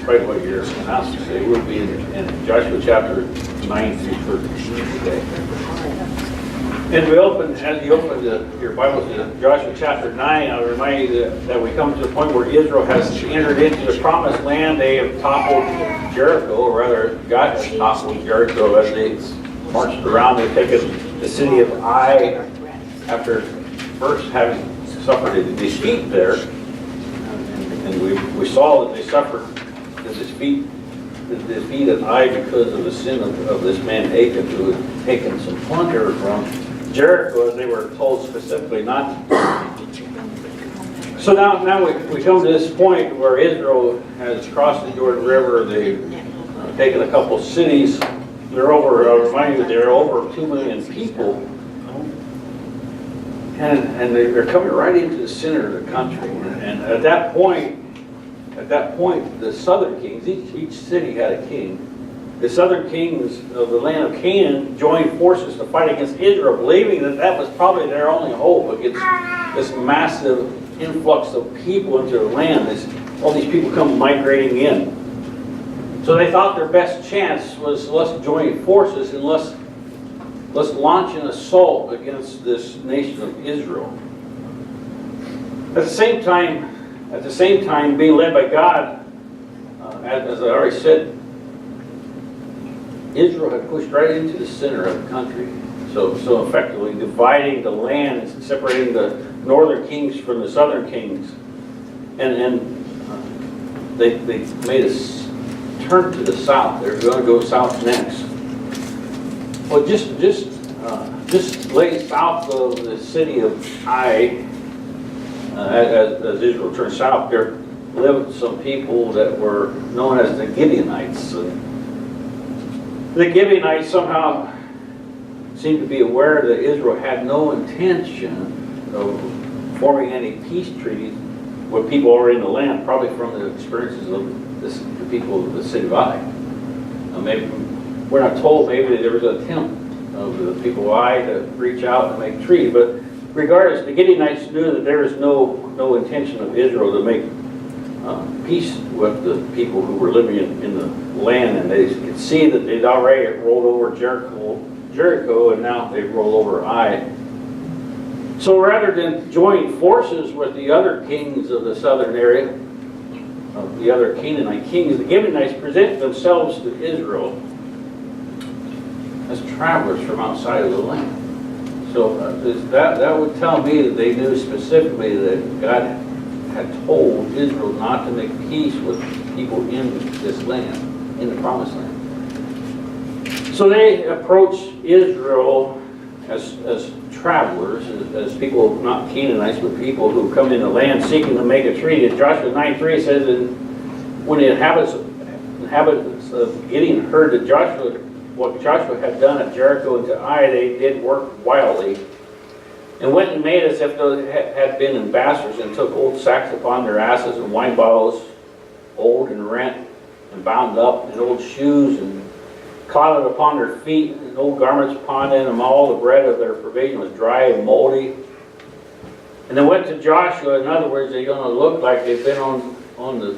despite what your announcements say, we'll be in Joshua chapter 9 through 13 today. And as you open your Bibles to Joshua chapter 9, I'll remind you that we come to the point where Israel has entered into the promised land. They have toppled Jericho, or rather, God has toppled Jericho as they marched around. They've taken the city of Ai after first having suffered a defeat there. And we saw that they suffered the defeat of Ai because of the sin of this man Achan, who had taken some plunder from Jericho, as they were told specifically not to. So now we come to this point where Israel has crossed the Jordan River. They've taken a couple cities. They're over, I'll remind you, there are over 2 million people. And they're coming right into the center of the country. And at that point, the southern kings, each city had a king. The southern kings of the land of Canaan joined forces to fight against Israel, believing that was probably their only hope against this massive influx of people into the land. All these people come migrating in. So they thought their best chance was, let's join forces and let's launch an assault against this nation of Israel. At the same time, being led by God, as I already said, Israel had pushed right into the center of the country, so effectively dividing the land and separating the northern kings from the southern kings, and they made us turn to the south. They're going to go south next. Well, just lay south of the city of Ai, as Israel turned south, there lived some people that were known as the Gibeonites. The Gibeonites somehow seemed to be aware that Israel had no intention of forming any peace treaties with people already in the land, probably from the experiences of the people of the city of Ai. Maybe we're not told. Maybe there was an attempt of the people of Ai to reach out and make treaty, but regardless, the Gibeonites knew that there was no intention of Israel to make peace with the people who were living in the land, and they could see that they'd already rolled over Jericho, and now they've rolled over Ai. So rather than join forces with the other kings of the southern area, of the other Canaanite kings, the Gibeonites present themselves to Israel as travelers from outside of the land. So that would tell me that they knew specifically that God had told Israel not to make peace with people in this land, in the promised land. So they approach Israel as travelers, as people, not Canaanites, but people who come into the land seeking to make a treaty. Joshua 9:3 says that when the inhabitants of Gideon heard that what Joshua had done at Jericho and to Ai, they did work wildly, and went and made as if they had been ambassadors, and took old sacks upon their asses, and wine bottles, old and rent, and bound up, and old shoes, and clodded upon their feet, and old garments upon them. All the bread of their provision was dry and moldy. And they went to Joshua. In other words, they're going to look like they've been on the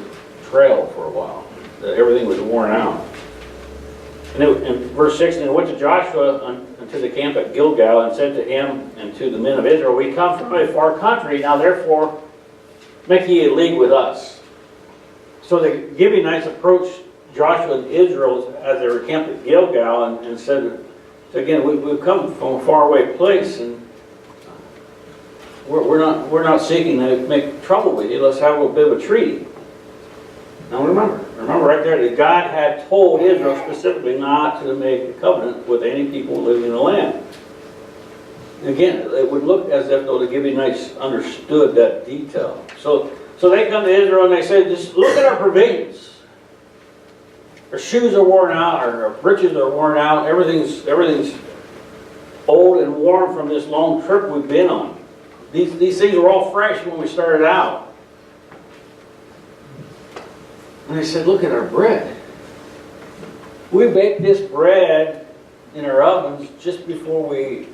trail for a while. Everything was worn out. And in verse 6, and they went to Joshua unto the camp at Gilgal, and said to him and to the men of Israel, we come from a far country, now therefore make ye a league with us. So the Gibeonites approached Joshua and Israel as they were camped at Gilgal, and said, again, we've come from a faraway place, and we're not seeking to make trouble with you. Let's have a little bit of a treaty. Now remember right there that God had told Israel specifically not to make a covenant with any people living in the land. Again, it would look as if though the Gibeonites understood that detail. So they come to Israel and they say, just look at our provisions. Our shoes are worn out, our breeches are worn out, everything's old and worn from this long trip we've been on. These things were all fresh when we started out. And they said, look at our bread. We baked this bread in our ovens just before we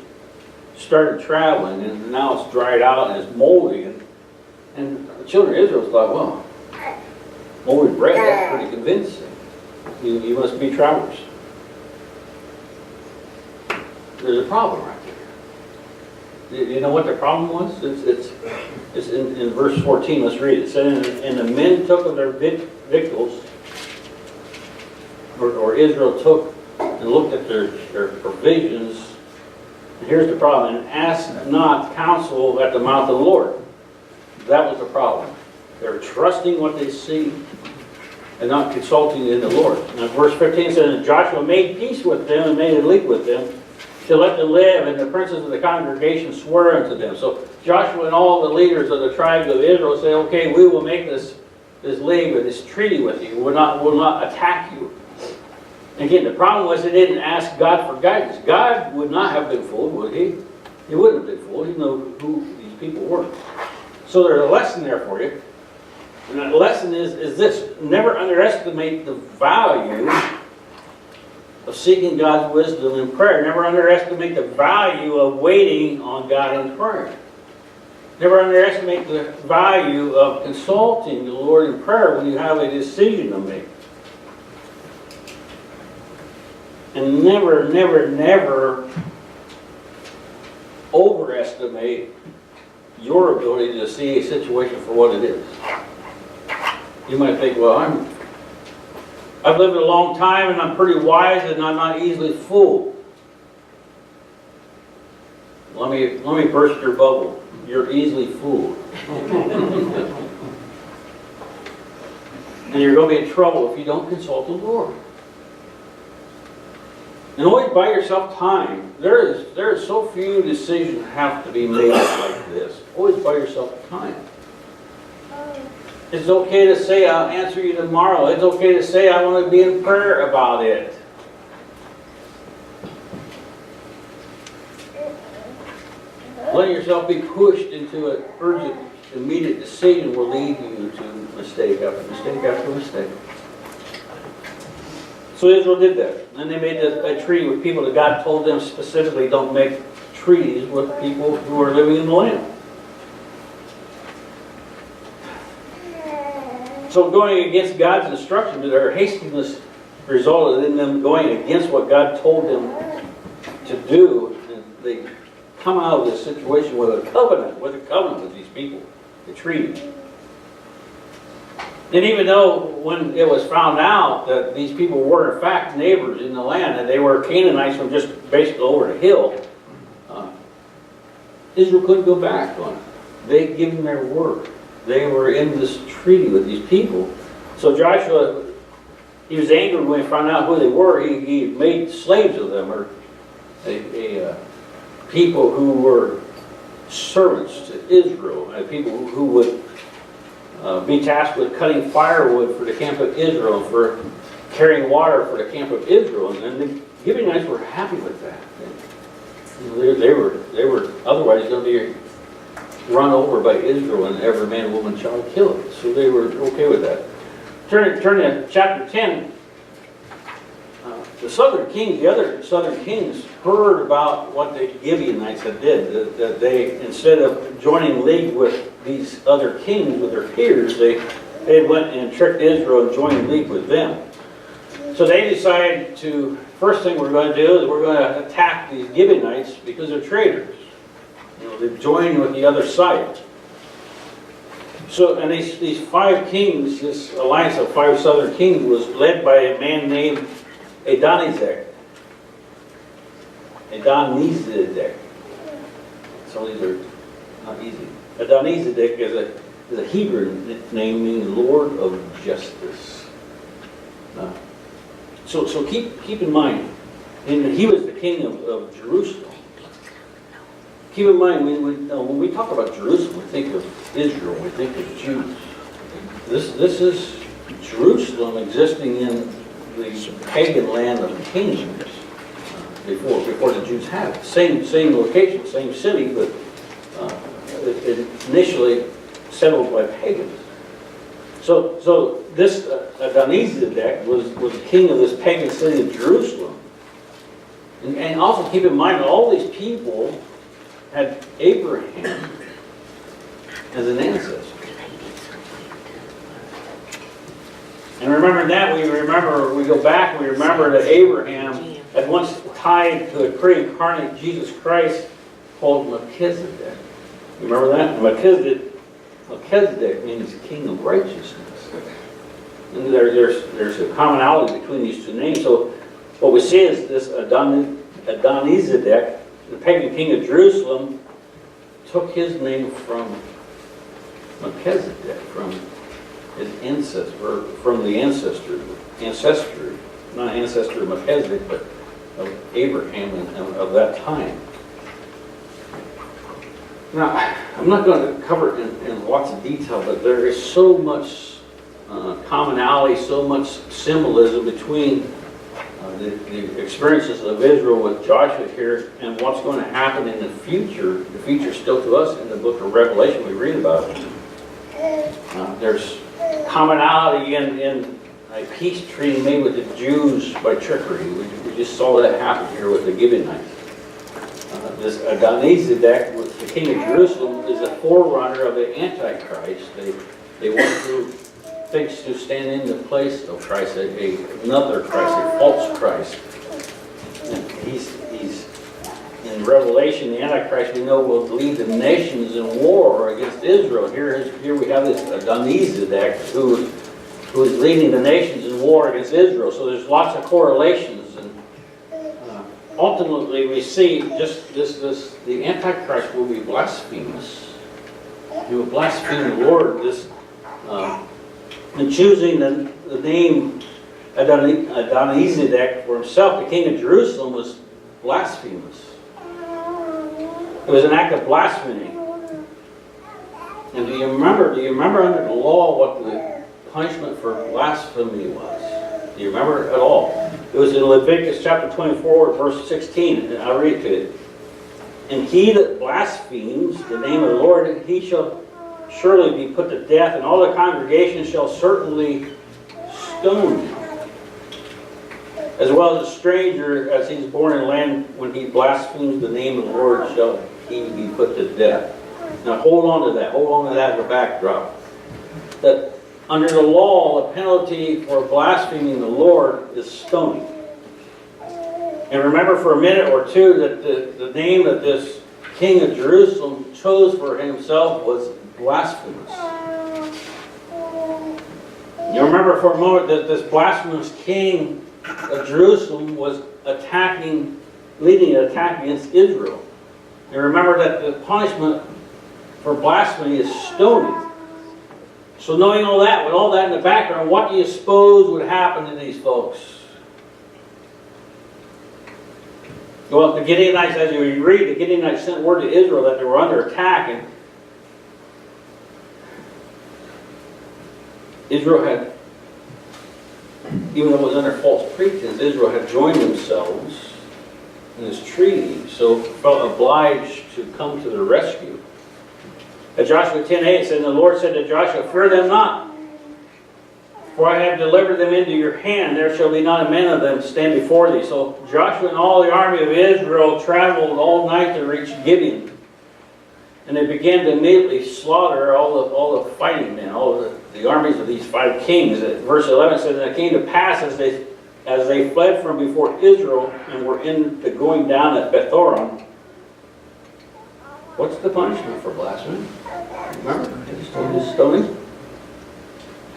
started traveling, and now it's dried out and it's moldy. And the children of Israel thought, well, Well, we've read, that's pretty convincing. You must be travelers. There's a problem right there. You know what the problem was? It's in verse 14. Let's read it. It said, and the men took of their victuals, or Israel took and looked at their provisions. And here's the problem. And asked not counsel at the mouth of the Lord. That was the problem. They're trusting what they see and not consulting in the Lord. Now, verse 15 says, and Joshua made peace with them and made a league with them to let them live, and the princes of the congregation swore unto them. So Joshua and all the leaders of the tribes of Israel say, okay, we will make this league or this treaty with you. We'll not attack you. Again, the problem was they didn't ask God for guidance. God would not have been fooled, would he? He wouldn't have been fooled. He knew who these people were. So there's a lesson there for you. And that lesson is this. Never underestimate the value of seeking God's wisdom in prayer. Never underestimate the value of waiting on God in prayer. Never underestimate the value of consulting the Lord in prayer when you have a decision to make. And never, never, never overestimate your ability to see a situation for what it is. You might think, well, I've lived a long time and I'm pretty wise and I'm not easily fooled. Let me burst your bubble. You're easily fooled. And you're going to be in trouble if you don't consult the Lord. And always buy yourself time. There are so few decisions that have to be made like this. Always buy yourself time. It's okay to say, I'll answer you tomorrow. It's okay to say, I want to be in prayer about it. Letting yourself be pushed into an urgent, immediate decision will lead you to mistake after mistake after mistake. So Israel did that. And they made a treaty with people that God told them specifically don't make treaties with people who are living in the land. So going against God's instruction, their hastiness resulted in them going against what God told them to do. And they come out of this situation with a covenant with these people, the treaty. And even though when it was found out that these people were in fact neighbors in the land, and they were Canaanites from just basically over the hill, Israel couldn't go back on it. They'd given their word. They were in this treaty with these people. So Joshua, he was angry when he found out who they were. He made slaves of them, or a people who were servants to Israel, and people who would be tasked with cutting firewood for the camp of Israel, for carrying water for the camp of Israel. And the Gibeonites were happy with that. They were otherwise going to be run over by Israel and every man, woman, child killed. So they were okay with that. Turn to chapter 10. The other southern kings heard about what the Gibeonites had did. That they, instead of joining league with these other kings, with their peers, they went and tricked Israel and joined league with them. So they decided to, first thing we're going to do is we're going to attack these Gibeonites because they're traitors. They've joined with the other side. So, and these five kings, this alliance of five southern kings, was led by a man named Adonizedek. Adonizedek. Some of these are not easy. Adonizedek is a Hebrew name meaning Lord of Justice. So keep in mind, and he was the king of Jerusalem. Keep in mind, when we talk about Jerusalem, we think of Israel, we think of Jews. This is Jerusalem existing in the pagan land of Canaan before the Jews had it. Same location, same city, but it initially settled by pagans. So this Adonizedek was the king of this pagan city of Jerusalem. And also keep in mind that all these people had Abraham as an ancestor. And remember that, we go back, we remember that Abraham had once tied to a pre-incarnate Jesus Christ called Melchizedek. You remember that? Melchizedek means king of righteousness. And there's a commonality between these two names. So what we see is this Adonizedek, the pagan king of Jerusalem, took his name from Melchizedek, from his ancestor, from the ancestor, not ancestor of Melchizedek, but of Abraham and of that time. Now, I'm not going to cover it in lots of detail, but there is so much commonality, so much symbolism between the experiences of Israel with Joshua here and what's going to happen in the future still to us in the book of Revelation we read about it. There's commonality in a peace treaty made with the Jews by trickery. We just saw that happen here with the Gibeonites. This Adonizedek, with the king of Jerusalem, is a forerunner of the Antichrist. They want to thinks to stand in the place of Christ, another Christ, a false Christ. And he's in Revelation, the Antichrist we know will lead the nations in war against Israel. Here we have this Adonizedek who is leading the nations in war against Israel. So there's lots of correlations, and ultimately we see just the Antichrist will be blasphemous. He will blaspheme the Lord. And choosing the name Adonizedek for himself, the king of Jerusalem, was blasphemous. It was an act of blasphemy. And do you remember under the law what the punishment for blasphemy was? Do you remember at all? It was in Leviticus chapter 24, verse 16, and I'll read it to you. And he that blasphemes the name of the Lord, he shall surely be put to death, and all the congregation shall certainly stone him. As well as a stranger, as he's born in land, when he blasphemes the name of the Lord, shall he be put to death. Now hold on to that. Hold on to that as a backdrop. That under the law, the penalty for blaspheming the Lord is stoning. And remember for a minute or two that the name that this king of Jerusalem chose for himself was blasphemous. You remember for a moment that this blasphemous king of Jerusalem was leading an attack against Israel. And remember that the punishment for blasphemy is stoning. So knowing all that, with all that in the background, what do you suppose would happen to these folks? Well, the Gibeonites, as you read, the Gibeonites sent word to Israel that they were under attack, and Israel had, even though it was under false pretense, Israel had joined themselves in this treaty, so felt obliged to come to their rescue. At Joshua 10:8 said, and the Lord said to Joshua, fear them not, for I have delivered them into your hand. There shall be not a man of them stand before thee. So Joshua and all the army of Israel traveled all night to reach Gibeon. And they began to immediately slaughter all the fighting men, all the armies of these 5 kings. Verse 11 says, and it came to pass as they fled from before Israel and were in the going down at Bethoron. What's the punishment for blasphemy? Remember, it's stoning.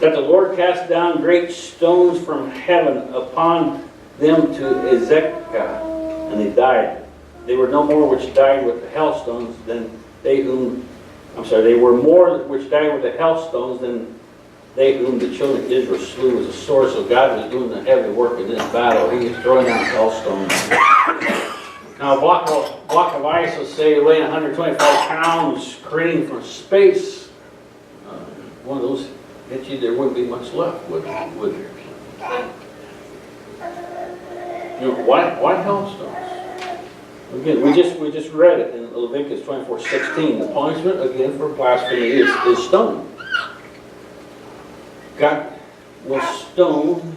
That the Lord cast down great stones from heaven upon them to Ezekah, and they died. They were no more which died with the hailstones than they were more which died with the hailstones than they whom the children of Israel slew with the sword. So God was doing the heavy work in this battle. He was throwing out hailstones. Now a block of ice, let's say, weighing 125 pounds, creating from space, one of those hit you, there wouldn't be much left, would there? You know, why hailstones? Again, we just read it in Leviticus 24:16. The punishment again for blasphemy is stoning. God will stone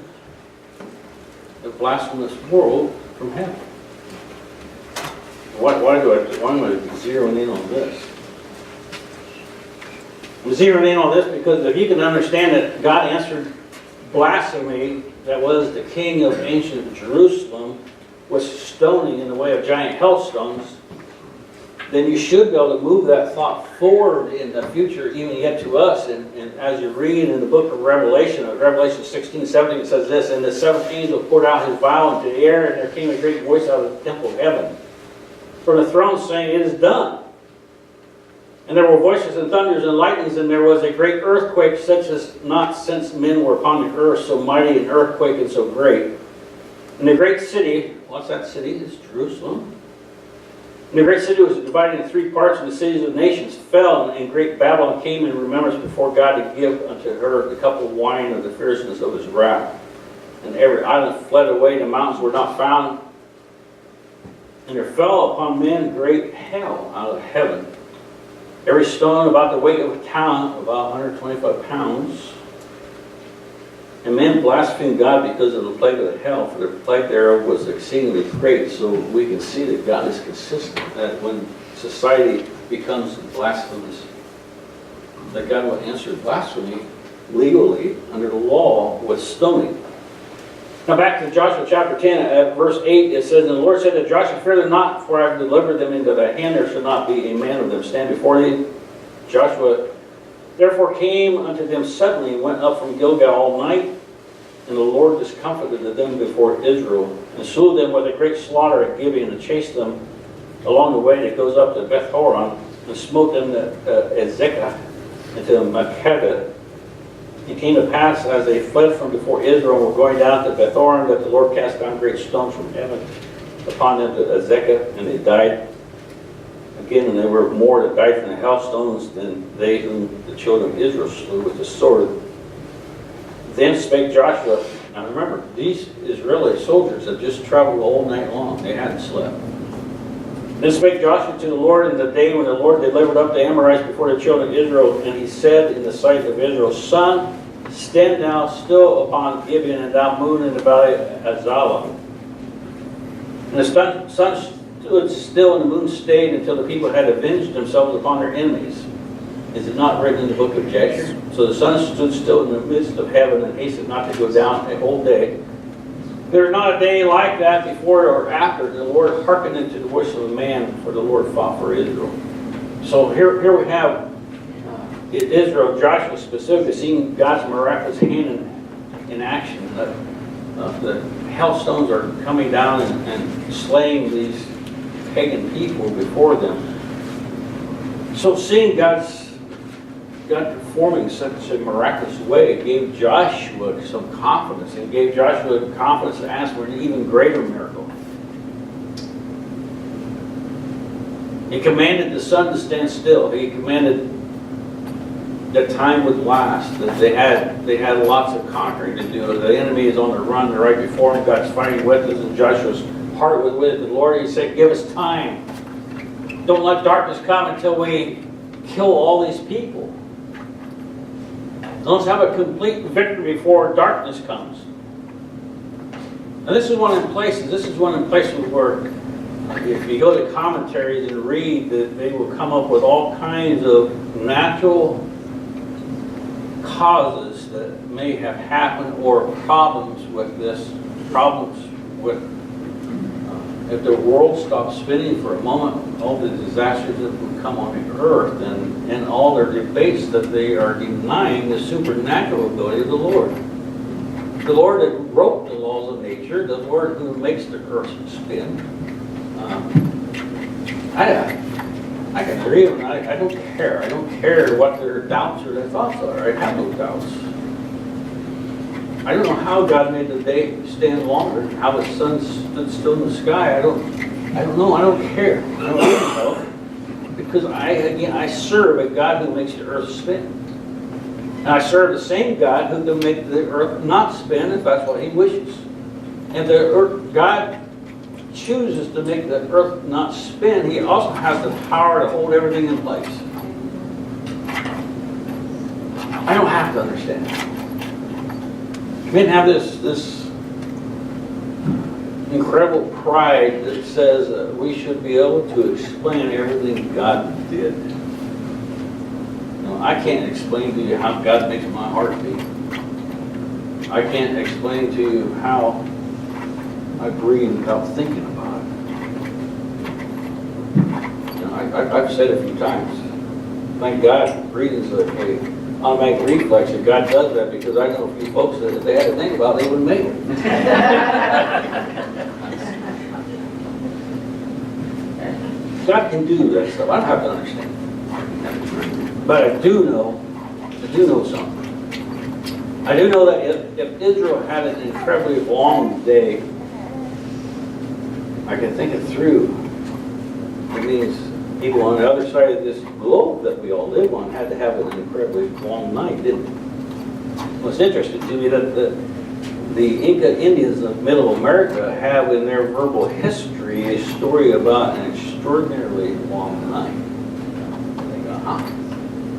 the blasphemous world from heaven. Why am I zeroing in on this? I'm zeroing in on this because if you can understand that God answered blasphemy that was the king of ancient Jerusalem was stoning in the way of giant hailstones, then you should be able to move that thought forward in the future, even yet to us. And as you read in the book of Revelation 16, 17, it says this, "And the seventh angel poured out his vial into the air, and there came a great voice out of the temple of heaven from the throne, saying, 'It is done.' And there were voices and thunders and lightnings, and there was a great earthquake, such as not since men were upon the earth, so mighty an earthquake and so great. And the great city," what's that city? It's Jerusalem. "And the great city was divided into three parts, and the cities of the nations fell, and great Babylon came in remembrance before God to give unto her the cup of wine of the fierceness of his wrath. And every island fled away, the mountains were not found. And there fell upon men great hail out of heaven, every stone about the weight of a talent, about 125 pounds. And men blasphemed God because of the plague of the hail, for the plague thereof was exceedingly great." So we can see that God is consistent, that when society becomes blasphemous, that God will answer blasphemy legally under the law with stoning. Now back to Joshua chapter 10, at verse 8, it says, "And the Lord said to Joshua, Fear them not, for I have delivered them into thy hand. There shall not be a man of them stand before thee." Joshua therefore came unto them suddenly, and went up from Gilgal all night. And the Lord discomfited them before Israel, and slew them with a great slaughter at Gibeon, and chased them along the way that goes up to Beth Horon, and smote them at Azekah and to Makkedah. It came to pass, as they fled from before Israel and were going down to Beth Horon, that the Lord cast down great stones from heaven upon them to Azekah, and they died. Again, and there were more that died from the hailstones than they whom the children of Israel slew with the sword. Then spake Joshua, now remember, these Israeli soldiers had just traveled all night long. They hadn't slept. Then spake Joshua to the Lord in the day when the Lord delivered up the Amorites before the children of Israel, and he said in the sight of Israel, Sun, stand thou still upon Gibeon, and thou moon in the valley of Azalah. And the sun stood still, and the moon stayed until the people had avenged themselves upon their enemies. Is it not written in the book of Jasher? So the sun stood still in the midst of heaven, and hastened not to go down a whole day. There's not a day like that before or after the Lord hearkened unto the voice of a man, for the Lord fought for Israel. So here we have Israel, Joshua specifically, seeing God's miraculous hand in action. The hailstones are coming down and slaying these pagan people before them. So seeing God performing such a miraculous way gave Joshua some confidence, and gave Joshua confidence to ask for an even greater miracle. He commanded the sun to stand still. He commanded that time would last, that they had lots of conquering to do. The enemy is on the run right before him. God's fighting with us, and Joshua's heart was with the Lord. He said, give us time. Don't let darkness come until we kill all these people. Let's have a complete victory before darkness comes. And this is one of the places where if you go to commentaries and read, that they will come up with all kinds of natural causes that may have happened, or problems with if the world stopped spinning for a moment, all the disasters that would come on the earth, and all their debates that they are denying the supernatural ability of the Lord. The Lord that wrote the laws of nature, the Lord who makes the earth spin. I can agree with them. I don't care. I don't care what their doubts or their thoughts are. I have no doubts. I don't know how God made the day stand longer, how the sun stood still in the sky. I don't know. I don't care. I don't know. Because I serve a God who makes the earth spin. And I serve the same God who can make the earth not spin if that's what he wishes. And God chooses to make the earth not spin. He also has the power to hold everything in place. I don't have to understand. We didn't have this incredible pride that says we should be able to explain everything God did. I can't explain to you how God makes my heart beat. I can't explain to you how I breathe without thinking about it. You know, I've said it a few times. Thank God breathing is a automatic reflex, and God does that, because I know a few folks that if they had to think about it, they wouldn't make it. God can do that stuff. I don't have to understand. But I do know something. I do know that if Israel had an incredibly long day, I can think it through. It means people on the other side of this globe that we all live on had to have an incredibly long night, didn't they? Well, it's interesting to me that the Inca Indians of Middle America have in their verbal history a story about an extraordinarily long night. They go,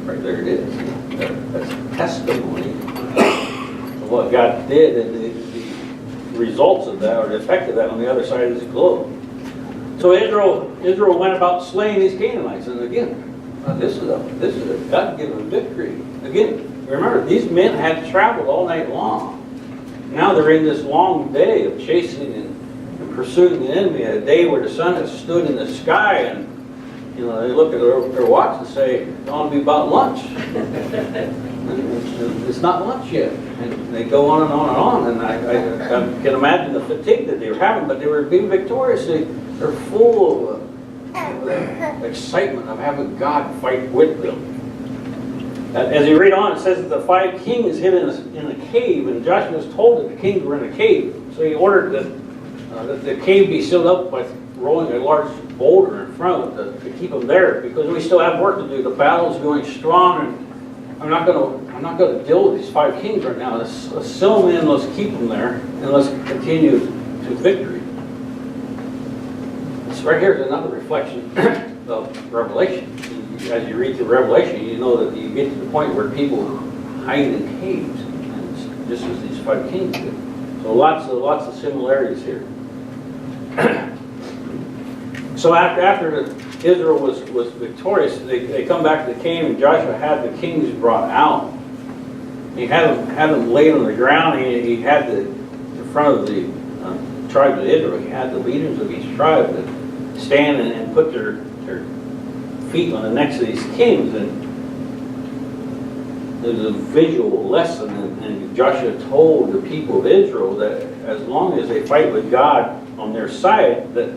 right there it is. That's testimony of what God did and the results of that, or the effect of that on the other side of this globe. So Israel went about slaying these Canaanites, and again, this is a God-given victory. Again, remember, these men had traveled all night long. Now they're in this long day of chasing and pursuing the enemy, a day where the sun has stood in the sky, and you know, they look at their watch and say, it's going to be about lunch. It's not lunch yet. And they go on and on and on, and I can imagine the fatigue that they were having, but they were being victorious. They're full of excitement of having God fight with them. As you read on, it says that the 5 kings hid in a cave, and Joshua was told that the kings were in a cave. So he ordered that the cave be sealed up by rolling a large boulder in front of it to keep them there, because we still have work to do. The battle's going strong, and I'm not going to deal with these 5 kings right now. Let's seal them in, let's keep them there, and let's continue to victory. This right here is another reflection of Revelation. As you read through Revelation, you know that you get to the point where people hide in caves, and it's just as these 5 kings did. So lots of similarities here. So after Israel was victorious, they come back to the cave, and Joshua had the kings brought out. He had them laid on the ground. He had in front of the tribes of Israel, he had the leaders of each tribe that stand and put their feet on the necks of these kings. And there's a visual lesson, and Joshua told the people of Israel that as long as they fight with God on their side, that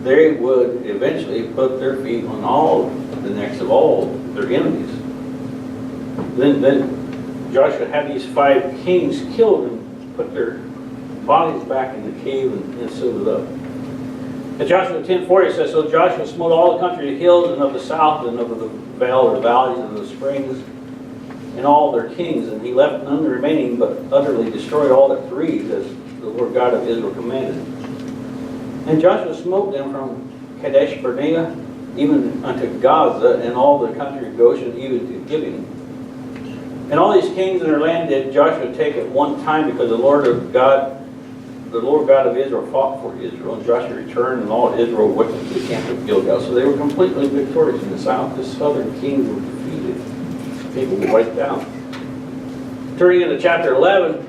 they would eventually put their feet on all the necks of all their enemies. Then Joshua had these 5 kings killed and put their bodies back in the cave and sealed it up. In Joshua 10:40 it says, so Joshua smote all the country of the hills and of the south and of the vale or valleys and the springs and all their kings, and he left none remaining, but utterly destroyed all that breathed, as the Lord God of Israel commanded. And Joshua smote them from Kadesh Barnea even unto Gaza, and all the country of Goshen even to Gibeon. And all these kings in their land did Joshua take at one time, because the Lord God of Israel fought for Israel. And Joshua returned, and all Israel went to the camp of Gilgal. So they were completely victorious in the south. The southern kings were defeated. People were wiped out. Turning into chapter 11,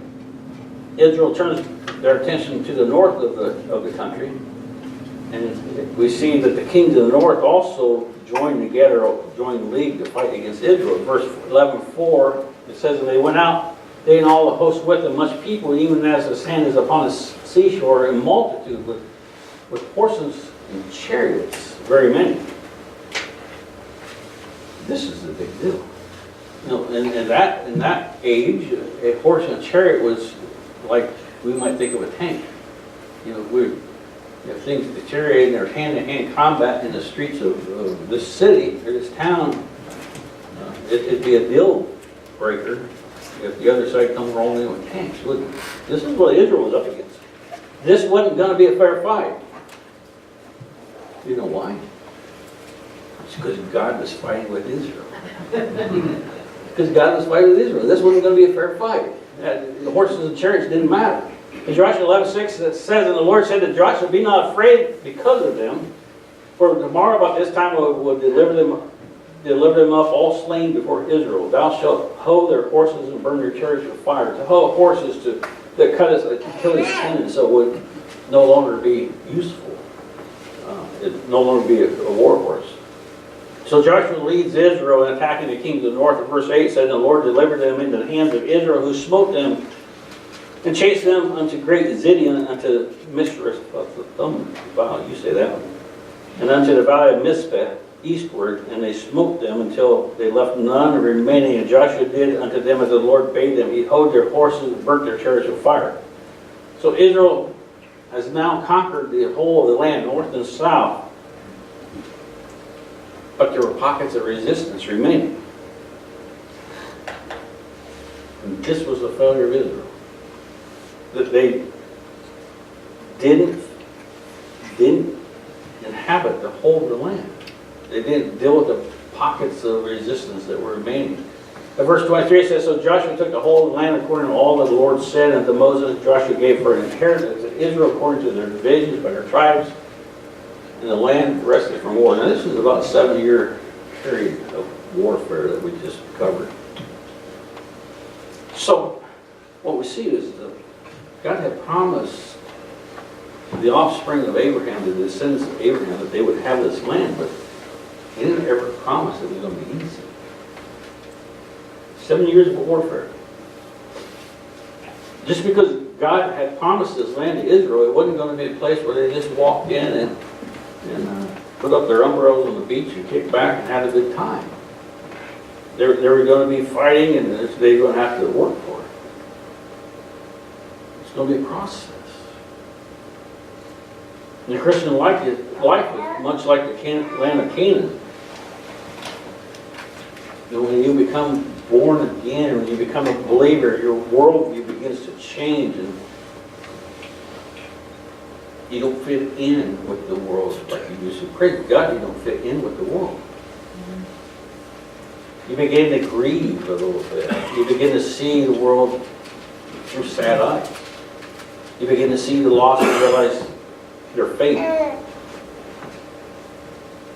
Israel turns their attention to the north of the country. And we see that the kings of the north also joined the league to fight against Israel. Verse 11:4, it says, and they went out, they and all the host with them, much people, even as the sand is upon the seashore, in multitude, with horses and chariots, very many. This is a big deal. You know, in that age, a horse and a chariot was like we might think of a tank. You know, the chariot, and there's hand-to-hand combat in the streets of this city or this town. It'd be a deal breaker if the other side come rolling in with tanks. This is what Israel was up against. This wasn't going to be a fair fight. You know why? It's because God was fighting with Israel. Because God was fighting with Israel. This wasn't going to be a fair fight. The horses and chariots didn't matter. In Joshua 11:6 it says, and the Lord said to Joshua, be not afraid because of them, for tomorrow about this time will deliver them delivered them up all slain before Israel. Thou shalt hoe their horses and burn their chariots with fire. To hoe a horse is to cut his Achilles tendon, so it would no longer be useful. It no longer be a war horse. So Joshua leads Israel in attacking the kings of the north. And verse 8 said, the Lord delivered them into the hands of Israel, who smote them and chased them unto great Zidian, unto Wow, you say that one. And unto the valley of Mizpeh eastward, and they smote them until they left none remaining. And Joshua did unto them as the Lord bade them. He hoed their horses and burnt their chariots with fire. So Israel has now conquered the whole of the land, north and south. But there were pockets of resistance remaining. And this was the failure of Israel. That they didn't inhabit the whole of the land. They didn't deal with the pockets of resistance that were remaining. And verse 23 says, so Joshua took the whole of the land according to all that the Lord said unto Moses. Joshua gave for an inheritance to Israel according to their divisions by their tribes. And the land rested from war. Now this was about a 7-year period of warfare that we just covered. So what we see is that God had promised the offspring of Abraham, the descendants of Abraham, that they would have this land, but He didn't ever promise it was going to be easy. 7 years of warfare. Just because God had promised this land to Israel, it wasn't going to be a place where they just walked in and put up their umbrellas on the beach and kicked back and had a good time. They were going to be fighting, and they were going to have to work for it. It's going to be a process. And the Christian life is much like the land of Canaan. When you become born again, when you become a believer, your worldview begins to change, and you don't fit in with the world like you used to. Praise God, you don't fit in with the world. You begin to grieve a little bit. You begin to see the world through sad eyes. You begin to see the loss and realize your fate.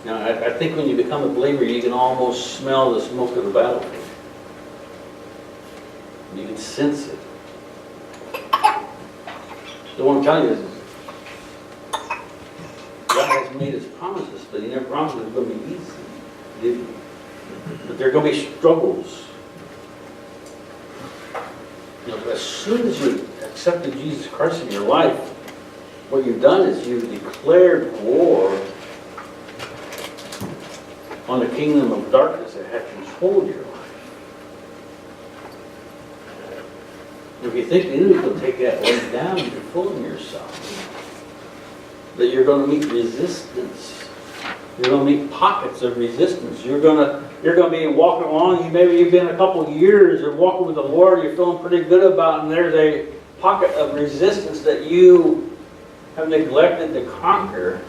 Now, I think when you become a believer, you can almost smell the smoke of the battlefield. You can sense it. So what I'm telling you is, God has made His promises, but He never promised it was going to be easy. Did He? But there are going to be struggles. You know, as soon as you accepted Jesus Christ in your life, what you've done is you've declared war on the kingdom of darkness that had controlled your life. If you think the enemy will take that way down, you're fooling yourself. That you're going to meet resistance. You're going to meet pockets of resistance. You're going to be walking along. Maybe you've been a couple of years of walking with the Lord. You're feeling pretty good about it, and there's a pocket of resistance that you have neglected to conquer.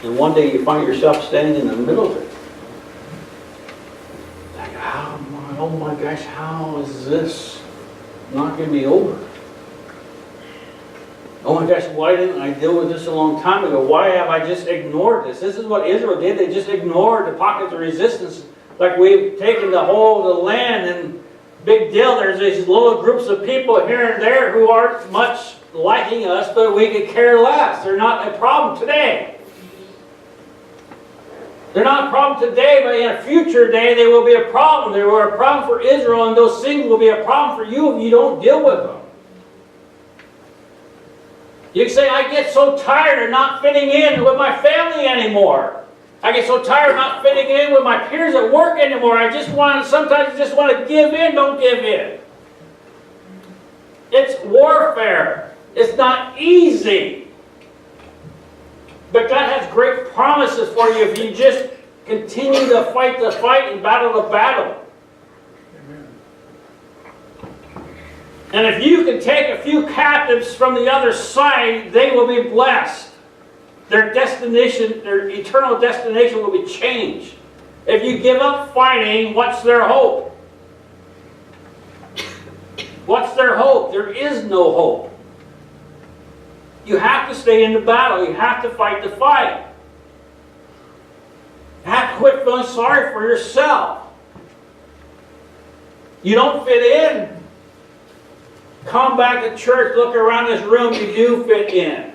And one day you find yourself standing in the middle of it. Like, oh my gosh, how is this knocking me over? Oh my gosh, why didn't I deal with this a long time ago? Why have I just ignored this? This is what Israel did. They just ignored the pockets of resistance. Like we've taken the whole of the land, and big deal, there's these little groups of people here and there who aren't much liking us, but we could care less. They're not a problem today. They're not a problem today, but in a future day they will be a problem. They were a problem for Israel, and those things will be a problem for you if you don't deal with them. You can say, I get so tired of not fitting in with my family anymore. I get so tired of not fitting in with my peers at work anymore. Sometimes I just want to give in, don't give in. It's warfare. It's not easy. But God has great promises for you if you just continue to fight the fight and battle the battle. And if you can take a few captives from the other side, they will be blessed. Their destination, their eternal destination will be changed. If you give up fighting, what's their hope? What's their hope? There is no hope. You have to stay in the battle. You have to fight the fight. quit feeling sorry for yourself. You don't fit in. Come back to church, look around this room, you do fit in.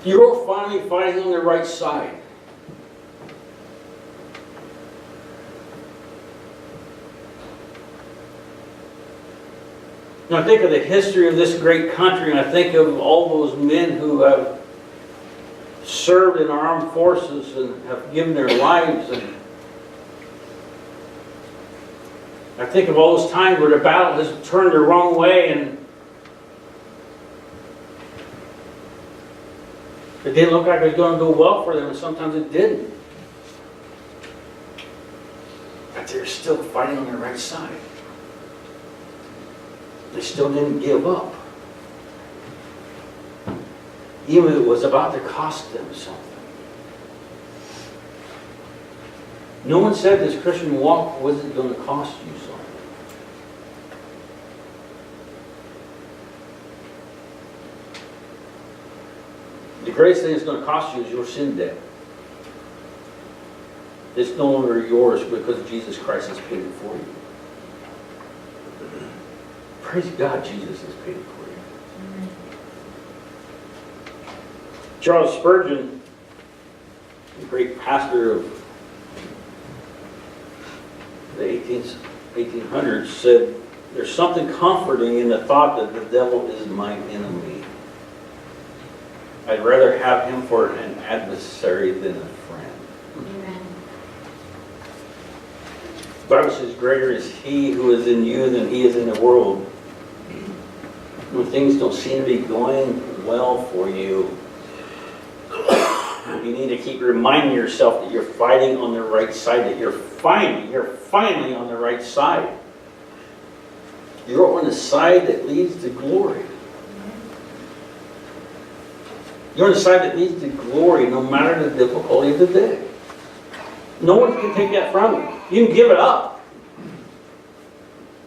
You're finally fighting on the right side. Now I think of the history of this great country, and I think of all those men who have served in our armed forces and have given their lives. And I think of all those times where the battle has turned the wrong way and it didn't look like it was going to go well for them, and sometimes it didn't. But they're still fighting on the right side. They still didn't give up. Even if it was about to cost them something. No one said this Christian walk wasn't going to cost you something. The greatest thing it's going to cost you is your sin debt. It's no longer yours because Jesus Christ has paid it for you. Praise God, Jesus has paid it for you. Charles Spurgeon, the great pastor of the 1800s, said, "There's something comforting in the thought that the devil is my enemy. I'd rather have him for an adversary than a friend." Amen. The Bible says, "Greater is he who is in you than he is in the world." When things don't seem to be going well for you, you need to keep reminding yourself that you're fighting on the right side, that you're finally on the right side. You're on the side that leads to glory. You're on the side that leads to glory no matter the difficulty of the day. No one can take that from you. You can give it up.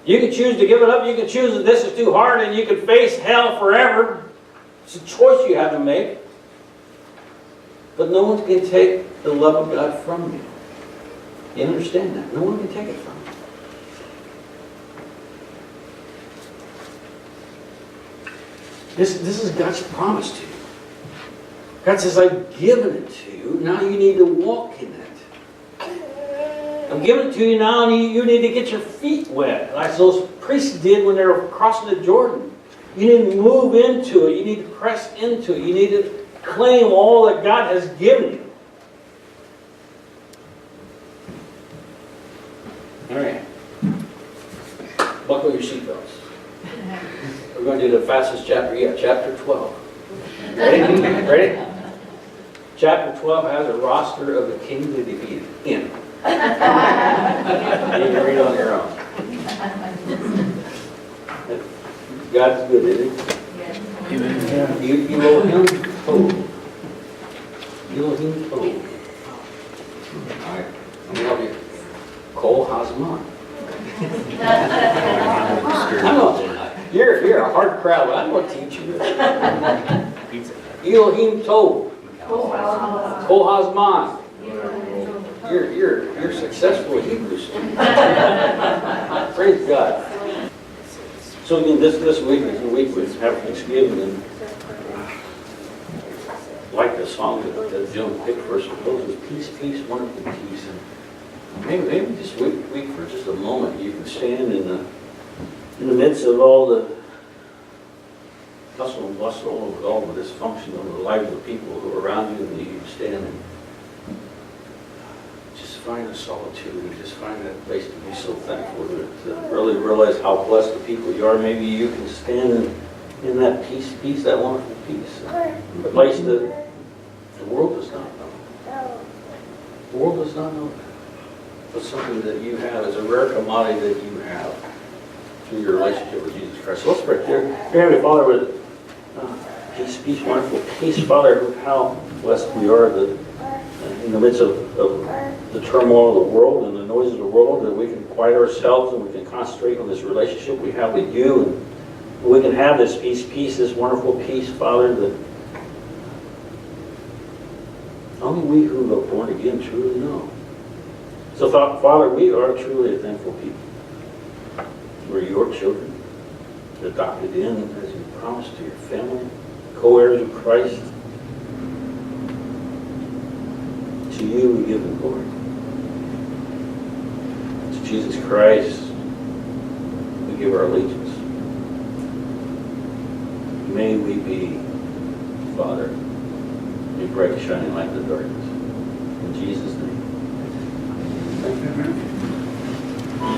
You can choose to give it up. You can choose that this is too hard and you can face hell forever. It's a choice you have to make. But no one can take the love of God from you. You understand that? No one can take it from you. This is God's promise to you. God says, I've given it to you. Now you need to walk in it. I'm giving it to you now, and you need to get your feet wet, like those priests did when they were crossing the Jordan. You need to move into it. You need to press into it. You need to claim all that God has given you. All right. Buckle your seatbelts. We're going to do the fastest chapter yet, chapter 12. Ready? Ready? Chapter 12 has a roster of the kings they defeated in. You can read on your own. God's good, isn't he? Yes. Elohim Tov. Elohim Tov. All right, I'm going to help you. Kol Hazman. I know you're a hard crowd, but I'm going to teach you this. Elohim Tov. Kol Hazman. You're successful Hebrews. Praise God. So again, this week is a week we have Thanksgiving, and like the song that Joan picked for us to close is "Peace, Peace, Wonderful Peace." And maybe this week for just a moment you can stand in the midst of all the hustle and bustle of all the dysfunction of the lives of people who are around you, and you can stand and just find a solitude, and just find that place to be so thankful, to really realize how blessed the people you are. Maybe you can stand in that peace, that wonderful peace, a place that the world does not know. The world does not know that. But something that you have is a rare commodity that you have through your relationship with Jesus Christ. So let's pray. Dear Heavenly Father, with peace, wonderful peace, Father, how blessed we are that in the midst of the turmoil of the world and the noise of the world, that we can quiet ourselves and we can concentrate on this relationship we have with you, and we can have this peace, this wonderful peace, Father, that Only we who are born again truly know. So, Father, we are truly a thankful people. We're your children, adopted in as you promised to your family, co-heirs of Christ. To you we give the glory. To Jesus Christ we give our allegiance. May we be, Father, a bright shining light in the darkness. In Jesus' name. Thank you.